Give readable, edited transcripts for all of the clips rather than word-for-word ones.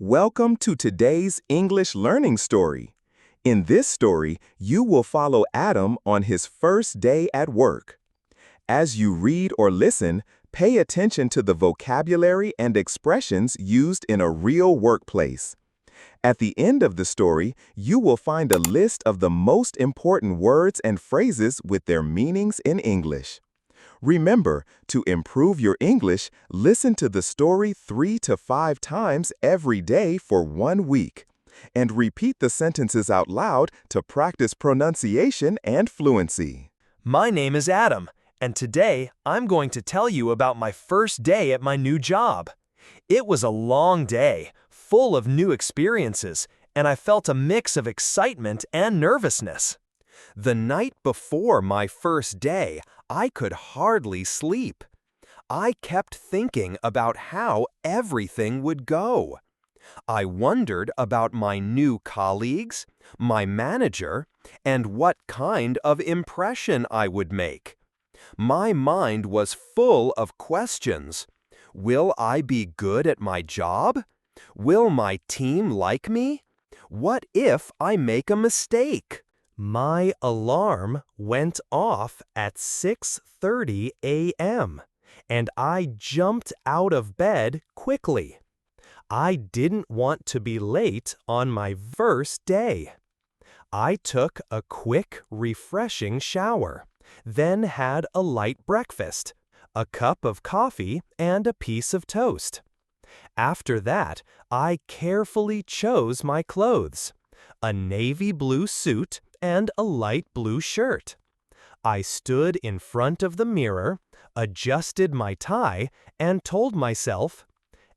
Welcome to today's English learning story. In this story, you will follow Adam on his first day at work. As you read or listen, pay attention to the vocabulary and expressions used in a real workplace. At the end of the story, you will find a list of the most important words and phrases with their meanings in English. Remember, to improve your English, listen to the story 3 to 5 times every day for 1 week. And repeat the sentences out loud to practice pronunciation and fluency. My name is Adam, and today I'm going to tell you about my first day at my new job. It was a long day, full of new experiences, and I felt a mix of excitement and nervousness. The night before my first day, I could hardly sleep. I kept thinking about how everything would go. I wondered about my new colleagues, my manager, and what kind of impression I would make. My mind was full of questions. Will I be good at my job? Will my team like me? What if I make a mistake? My alarm went off at 6:30 a.m., and I jumped out of bed quickly. I didn't want to be late on my first day. I took a quick, refreshing shower, then had a light breakfast, a cup of coffee, and a piece of toast. After that, I carefully chose my clothes, a navy blue suit and a light blue shirt. I stood in front of the mirror, adjusted my tie, and told myself,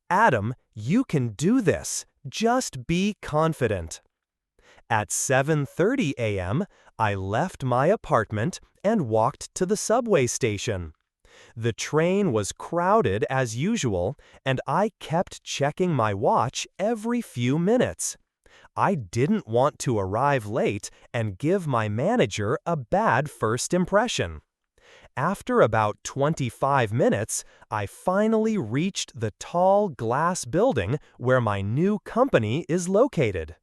Adam, you can do this. Just be confident. At 7:30 a.m., I left my apartment and walked to the subway station. The train was crowded as usual, and I kept checking my watch every few minutes. I didn't want to arrive late and give my manager a bad first impression. After about 25 minutes, I finally reached the tall glass building where my new company is located.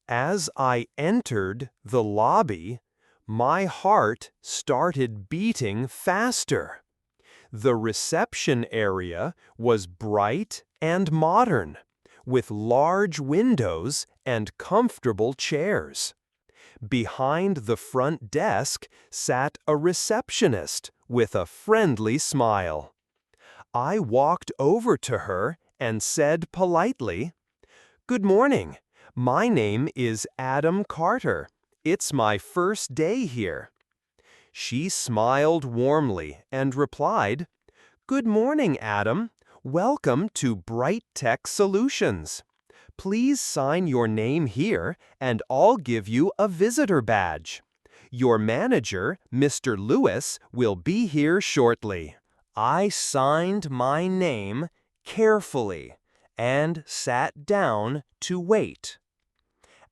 As I entered the lobby, my heart started beating faster. The reception area was bright and modern, with large windows and comfortable chairs. Behind the front desk sat a receptionist with a friendly smile. I walked over to her and said politely, "Good morning. My name is Adam Carter. It's my first day here." She smiled warmly and replied, "Good morning, Adam. Welcome to Bright Tech Solutions. Please sign your name here and I'll give you a visitor badge. Your manager, Mr. Lewis, will be here shortly." I signed my name carefully and sat down to wait.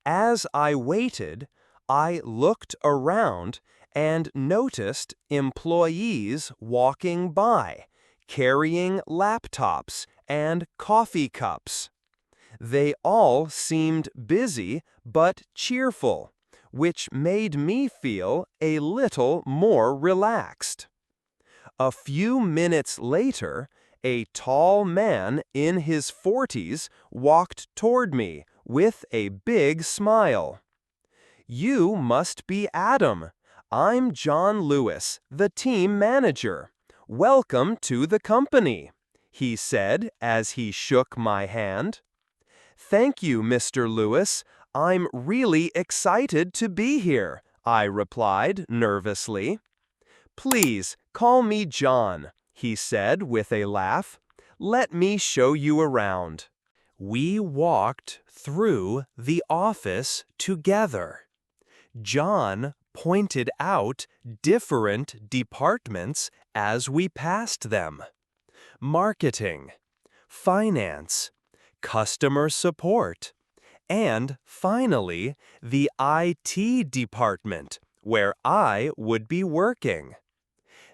As I waited, I looked around and noticed employees walking by, carrying laptops and coffee cups. They all seemed busy but cheerful, which made me feel a little more relaxed. A few minutes later, a tall man in his 40s walked toward me with a big smile. "You must be Adam. I'm John Lewis, the team manager. Welcome to the company," he said as he shook my hand. "Thank you, Mr. Lewis. I'm really excited to be here," I replied nervously. "Please call me John," he said with a laugh. "Let me show you around." We walked through the office together. John pointed out different departments as we passed them: marketing, finance, customer support, and finally, the IT department, where I would be working.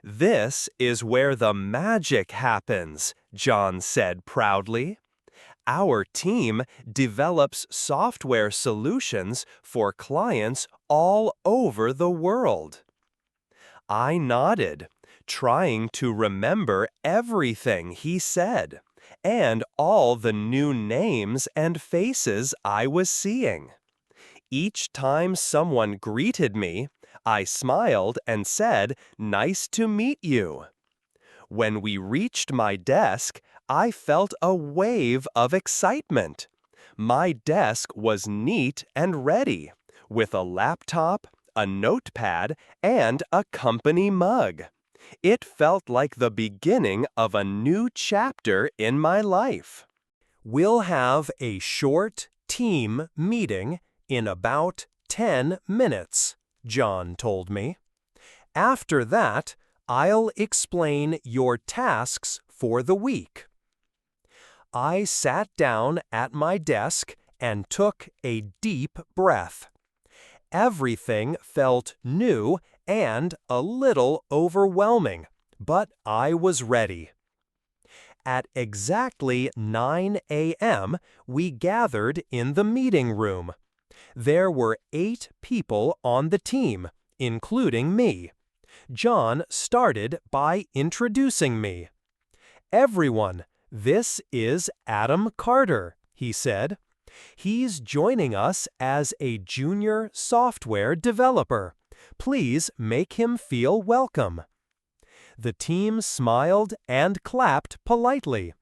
"This is where the magic happens," John said proudly. Our team develops software solutions for clients all over the world. I nodded, trying to remember everything he said, and all the new names and faces I was seeing. Each time someone greeted me, I smiled and said, "Nice to meet you." When we reached my desk, I felt a wave of excitement. My desk was neat and ready, with a laptop, a notepad, and a company mug. It felt like the beginning of a new chapter in my life. We'll have a short team meeting in about 10 minutes, John told me. After that, I'll explain your tasks for the week. I sat down at my desk and took a deep breath. Everything felt new and a little overwhelming, but I was ready. At exactly 9 a.m., we gathered in the meeting room. There were 8 people on the team, including me. John started by introducing me. "Everyone, this is Adam Carter," he said. "He's joining us as a junior software developer. Please make him feel welcome." The team smiled and clapped politely.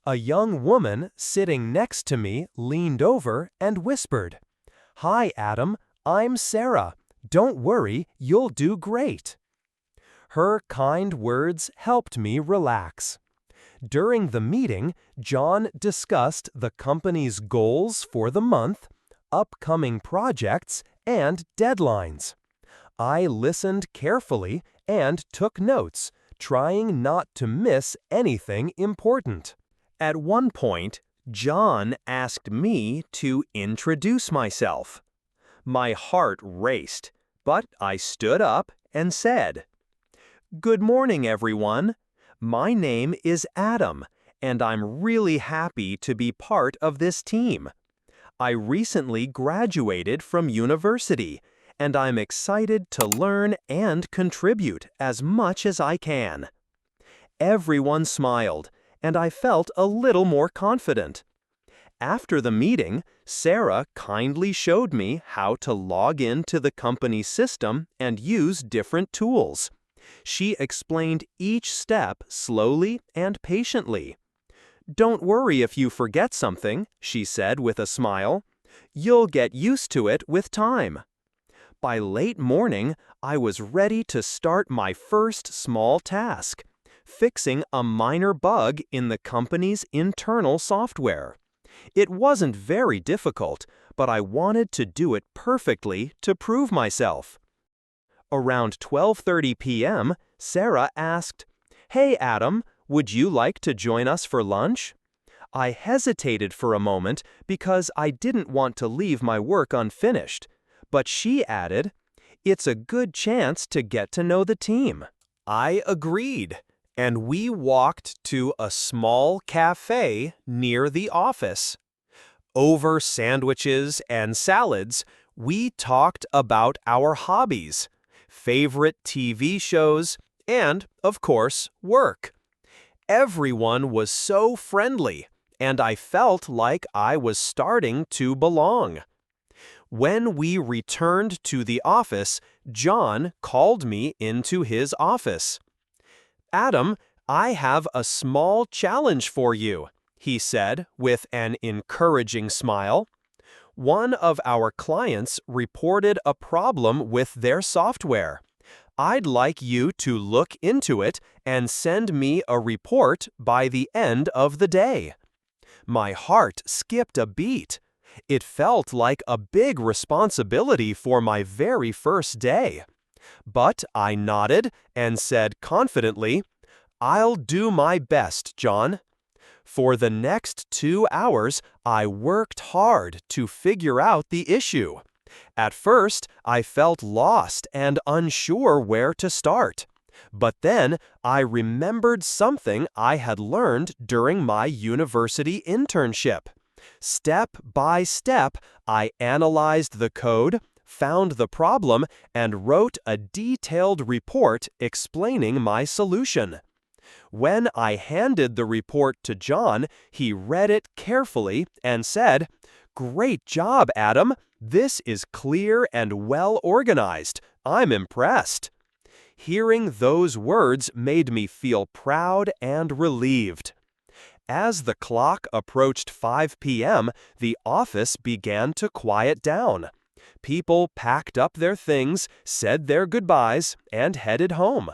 A young woman sitting next to me leaned over and whispered, "Hi, Adam, I'm Sarah. Don't worry, you'll do great." Her kind words helped me relax. During the meeting, John discussed the company's goals for the month, upcoming projects, and deadlines. I listened carefully and took notes, trying not to miss anything important. At one point, John asked me to introduce myself. My heart raced, but I stood up and said, "Good morning, everyone. My name is Adam, and I'm really happy to be part of this team. I recently graduated from university, and I'm excited to learn and contribute as much as I can." Everyone smiled, and I felt a little more confident. After the meeting, Sarah kindly showed me how to log into the company system and use different tools. She explained each step slowly and patiently. "Don't worry if you forget something," she said with a smile. "You'll get used to it with time." By late morning, I was ready to start my first small task, fixing a minor bug in the company's internal software. It wasn't very difficult, but I wanted to do it perfectly to prove myself. Around 12:30 p.m., Sarah asked, "Hey, Adam, would you like to join us for lunch?" I hesitated for a moment because I didn't want to leave my work unfinished, but she added, "It's a good chance to get to know the team." I agreed, and we walked to a small cafe near the office. Over sandwiches and salads, we talked about our hobbies, favorite TV shows, and, of course, work. Everyone was so friendly, and I felt like I was starting to belong. When we returned to the office, John called me into his office. "Adam, I have a small challenge for you," he said with an encouraging smile. "One of our clients reported a problem with their software. I'd like you to look into it and send me a report by the end of the day." My heart skipped a beat. It felt like a big responsibility for my very first day. But I nodded and said confidently, "I'll do my best, John." For the next 2 hours, I worked hard to figure out the issue. At first, I felt lost and unsure where to start. But then, I remembered something I had learned during my university internship. Step by step, I analyzed the code, found the problem, and wrote a detailed report explaining my solution. When I handed the report to John, he read it carefully and said, "Great job, Adam. This is clear and well organized. I'm impressed." Hearing those words made me feel proud and relieved. As the clock approached 5 p.m., the office began to quiet down. People packed up their things, said their goodbyes, and headed home.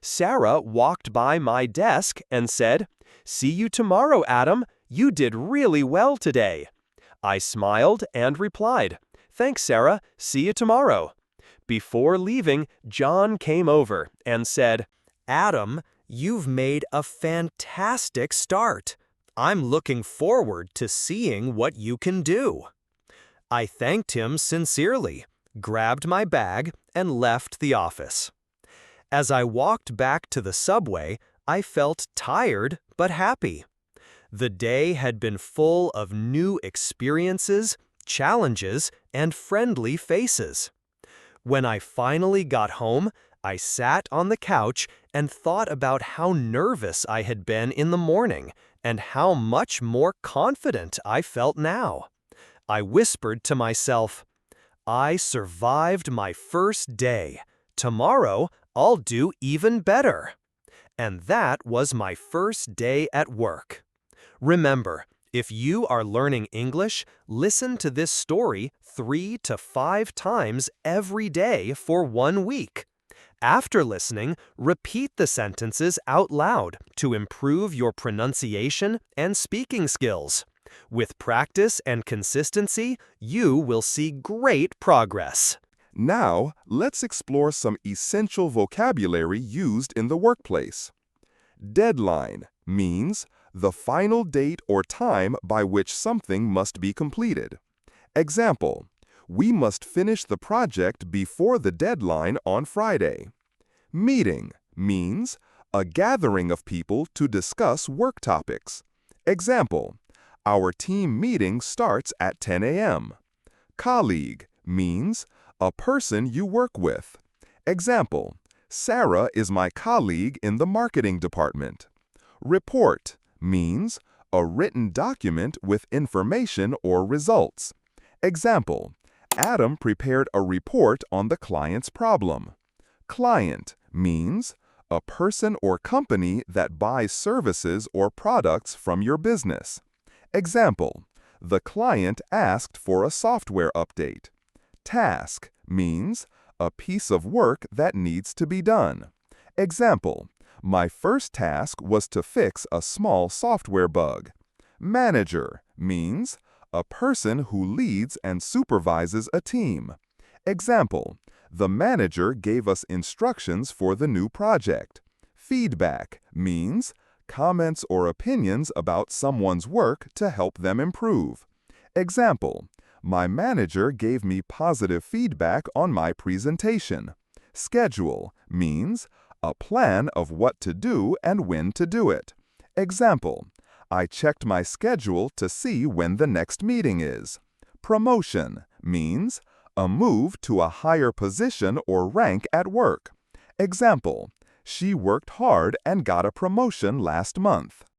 Sarah walked by my desk and said, "See you tomorrow, Adam. You did really well today." I smiled and replied, "Thanks, Sarah. See you tomorrow." Before leaving, John came over and said, "Adam, you've made a fantastic start. I'm looking forward to seeing what you can do." I thanked him sincerely, grabbed my bag, and left the office. As I walked back to the subway, I felt tired but happy. The day had been full of new experiences, challenges, and friendly faces. When I finally got home, I sat on the couch and thought about how nervous I had been in the morning and how much more confident I felt now. I whispered to myself, "I survived my first day. Tomorrow, I'll do even better." And that was my first day at work. Remember, if you are learning English, listen to this story 3 to 5 times every day for 1 week. After listening, repeat the sentences out loud to improve your pronunciation and speaking skills. With practice and consistency, you will see great progress. Now, let's explore some essential vocabulary used in the workplace. Deadline means the final date or time by which something must be completed. Example, we must finish the project before the deadline on Friday. Meeting means a gathering of people to discuss work topics. Example, our team meeting starts at 10 a.m. Colleague means a person you work with. Example, Sarah is my colleague in the marketing department. Report means a written document with information or results. Example, Adam prepared a report on the client's problem. Client means a person or company that buys services or products from your business. Example, the client asked for a software update. Task means a piece of work that needs to be done. Example, my first task was to fix a small software bug. Manager means a person who leads and supervises a team. Example, the manager gave us instructions for the new project. Feedback means comments or opinions about someone's work to help them improve. Example, my manager gave me positive feedback on my presentation. Schedule means a plan of what to do and when to do it. Example, I checked my schedule to see when the next meeting is. Promotion means a move to a higher position or rank at work. Example, she worked hard and got a promotion last month.